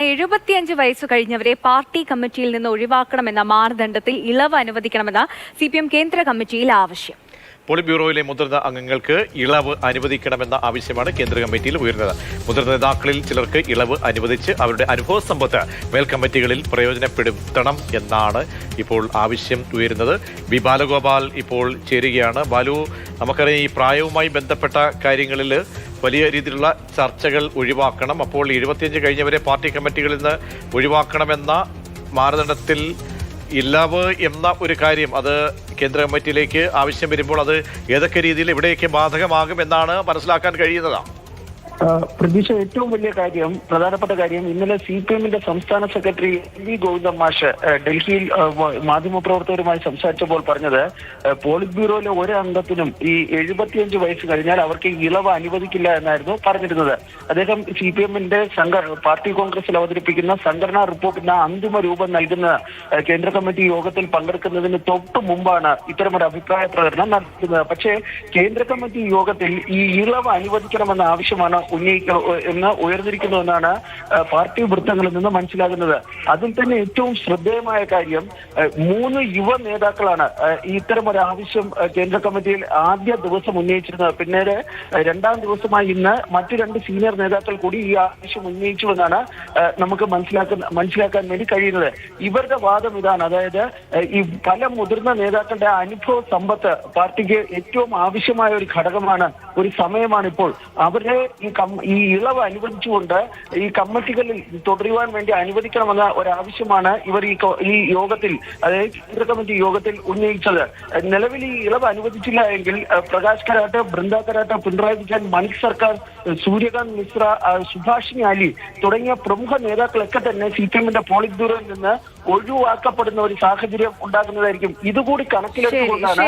തന്നെ 75 വയസ്സ് കഴിഞ്ഞവരെ പാർട്ടി കമ്മിറ്റിയിൽ നിന്ന് ഒഴിവാക്കണമെന്ന മാനദണ്ഡത്തിൽ ഇളവ് അനുവദിക്കണമെന്ന CPM കേന്ദ്ര കമ്മിറ്റിയിൽ ആവശ്യം. പോളിറ്റ് ബ്യൂറോയിലെ മുതിർന്ന അംഗങ്ങൾക്ക് ഇളവ് അനുവദിക്കണമെന്ന ആവശ്യമാണ് കേന്ദ്ര കമ്മിറ്റിയിൽ ഉയർന്നത്. മുതിർന്ന നേതാക്കളിൽ ചിലർക്ക് ഇളവ് അനുവദിച്ച് അവരുടെ അനുഭവ സമ്പത്ത് മേൽക്കമ്മിറ്റികളിൽ പ്രയോജനപ്പെടുത്തണം എന്നാണ് ഇപ്പോൾ ആവശ്യം ഉയരുന്നത്. ബി ബാലഗോപാൽ ഇപ്പോൾ ചേരുകയാണ്. ബാലു, നമുക്കറിയാം ഈ പ്രായവുമായി ബന്ധപ്പെട്ട കാര്യങ്ങളിൽ വലിയ രീതിയിലുള്ള ചർച്ചകൾ ഒഴിവാക്കണം. അപ്പോൾ 75 കഴിഞ്ഞവരെ പാർട്ടി കമ്മിറ്റികളിൽ നിന്ന് ഒഴിവാക്കണമെന്ന മാനദണ്ഡത്തിൽ ഇളവ് എന്ന ഒരു കാര്യം അത് കേന്ദ്ര കമ്മിറ്റിയിലേക്ക് ആവശ്യം വരുമ്പോൾ അത് ഏതൊക്കെ രീതിയിൽ എവിടെയൊക്കെ ബാധകമാകും എന്നാണ് മനസ്സിലാക്കാൻ കഴിയുന്നത്? പ്രതീക്ഷ ഏറ്റവും വലിയ കാര്യം, പ്രധാനപ്പെട്ട കാര്യം, ഇന്നലെ CPM-ന്റെ സംസ്ഥാന സെക്രട്ടറി വി ഗോവിന്ദൻ മാഷ് ഡൽഹിയിൽ മാധ്യമപ്രവർത്തകരുമായി സംസാരിച്ചപ്പോൾ പറഞ്ഞത് പോളിറ്റ് ബ്യൂറോയിലെ ഒരു അംഗത്തിനും ഈ 75 വയസ്സ് കഴിഞ്ഞാൽ അവർക്ക് ഇളവ് അനുവദിക്കില്ല എന്നായിരുന്നു പറഞ്ഞിരുന്നത്. അദ്ദേഹം CPM-ന്റെ പാർട്ടി കോൺഗ്രസിൽ അവതരിപ്പിക്കുന്ന സംഘടനാ റിപ്പോർട്ടിന് അന്തിമ രൂപം നൽകുന്ന കേന്ദ്ര കമ്മിറ്റി യോഗത്തിൽ പങ്കെടുക്കുന്നതിന് തൊട്ടു മുമ്പാണ് ഇത്തരമൊരു അഭിപ്രായ പ്രകടനം നടത്തുന്നത്. പക്ഷേ കേന്ദ്ര കമ്മിറ്റി യോഗത്തിൽ ഈ ഇളവ് അനുവദിക്കണമെന്ന ആവശ്യമാണ് എന്ന് ഉയർന്നിരിക്കുന്നുവെന്നാണ് പാർട്ടി വൃത്തങ്ങളിൽ നിന്ന് മനസ്സിലാകുന്നത്. അതിൽ തന്നെ ഏറ്റവും ശ്രദ്ധേയമായ കാര്യം 3 യുവ നേതാക്കളാണ് ഇത്തരം ഒരു ആവശ്യം കേന്ദ്ര കമ്മിറ്റിയിൽ ആദ്യ ദിവസം ഉന്നയിച്ചിരുന്നത്. പിന്നീട് രണ്ടാം ദിവസമായി ഇന്ന് മറ്റു 2 സീനിയർ നേതാക്കൾ കൂടി ഈ ആവശ്യം ഉന്നയിച്ചുവെന്നാണ് നമുക്ക് മനസ്സിലാക്കാൻ വേണ്ടി കഴിയുന്നത്. ഇവരുടെ വാദം ഇതാണ്, അതായത് ഈ പല മുതിർന്ന നേതാക്കളുടെ അനുഭവ സമ്പത്ത് പാർട്ടിക്ക് ഏറ്റവും ആവശ്യമായ ഒരു ഘടകമാണ്, ഒരു സമയമാണ് ഇപ്പോൾ. അവരുടെ ഈ ഇളവ് അനുവദിച്ചുകൊണ്ട് ഈ കമ്മിറ്റികളിൽ തുടരുവാൻ വേണ്ടി അനുവദിക്കണമെന്ന ഒരാവശ്യമാണ് ഇവർ ഈ യോഗത്തിൽ, അതായത് കേന്ദ്ര കമ്മിറ്റി യോഗത്തിൽ ഉന്നയിച്ചത്. നിലവിൽ ഈ ഇളവ് അനുവദിച്ചില്ല എങ്കിൽ പ്രകാശ് കരാട്ട്, ബൃന്ദ കരാട്ട്, പിണറായി വിജയൻ, മണിക് സർക്കാർ, സൂര്യകാന്ത് മിശ്ര, സുഭാഷിണി അലി തുടങ്ങിയ പ്രമുഖ നേതാക്കളൊക്കെ തന്നെ CPM-ന്റെ പോളിറ്റ് ബ്യൂറോയിൽ നിന്ന് ഒഴിവാക്കപ്പെടുന്ന ഒരു സാഹചര്യം ഉണ്ടാകുന്നതായിരിക്കും. ഇതുകൂടി കണക്കിലെടുത്തുകൊണ്ടാണ്